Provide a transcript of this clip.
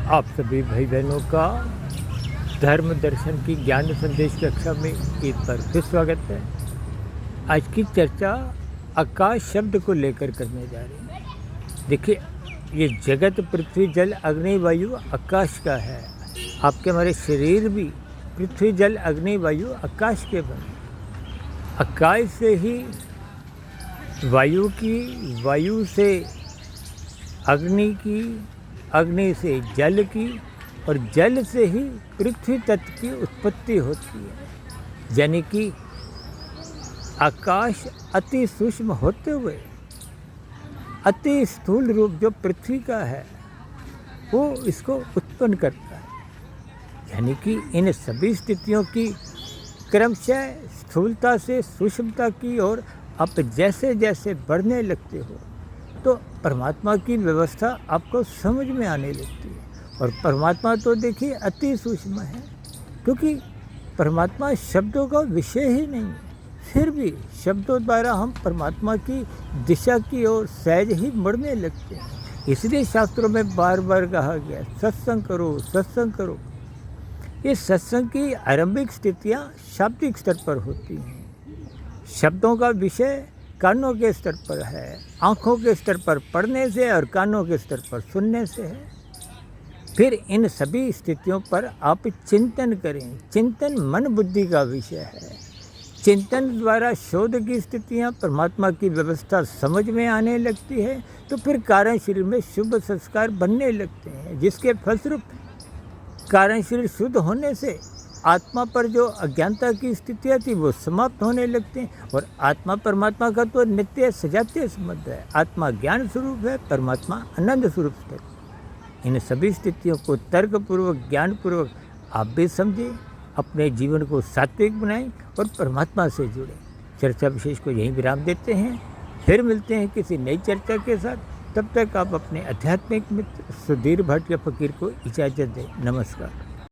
आप सभी भाई बहनों का धर्म दर्शन की ज्ञान संदेश कक्षा में एक बार फिर स्वागत है। आज की चर्चा आकाश शब्द को लेकर करने जा रही है। देखिए, ये जगत पृथ्वी जल अग्नि वायु आकाश का है। आपके हमारे शरीर भी पृथ्वी जल अग्नि वायु आकाश के बने। आकाश से ही वायु की, वायु से अग्नि की, अग्नि से जल की और जल से ही पृथ्वी तत्व की उत्पत्ति होती है। यानी कि आकाश अति सूक्ष्म होते हुए अति स्थूल रूप जो पृथ्वी का है वो इसको उत्पन्न करता है। यानी कि इन सभी स्थितियों की क्रमशः स्थूलता से सूक्ष्मता की ओर आप जैसे जैसे बढ़ने लगते हो तो परमात्मा की व्यवस्था आपको समझ में आने लगती है। और परमात्मा तो देखिए अति सूक्ष्म है, क्योंकि परमात्मा शब्दों का विषय ही नहीं है। फिर भी शब्दों द्वारा हम परमात्मा की दिशा की ओर सहज ही बढ़ने लगते हैं। इसलिए शास्त्रों में बार बार कहा गया सत्संग करो, सत्संग करो। ये सत्संग की आरंभिक स्थितियाँ शाब्दिक स्तर पर होती हैं। शब्दों का विषय कानों के स्तर पर है, आँखों के स्तर पर पढ़ने से और कानों के स्तर पर सुनने से है। फिर इन सभी स्थितियों पर आप चिंतन करें। चिंतन मन बुद्धि का विषय है। चिंतन द्वारा शोध की स्थितियाँ परमात्मा की व्यवस्था समझ में आने लगती है तो फिर कारण शरीर में शुभ संस्कार बनने लगते हैं, जिसके फलस्वरूप कारण शरीर शुद्ध होने से आत्मा पर जो अज्ञानता की स्थितियाँ थी वो समाप्त होने लगते हैं। और आत्मा परमात्मा का तो नित्य सजातीय संबंध है। आत्मा ज्ञान स्वरूप है, परमात्मा आनंद स्वरूप है। इन सभी स्थितियों को तर्कपूर्वक, ज्ञानपूर्वक आप भी समझें, अपने जीवन को सात्विक बनाएं और परमात्मा से जुड़ें। चर्चा विशेष को यहीं विराम देते हैं। फिर मिलते हैं किसी नई चर्चा के साथ। तब तक आप अपने आध्यात्मिक मित्र सुधीर भाटिया फकीर को इजाज़त दें। नमस्कार।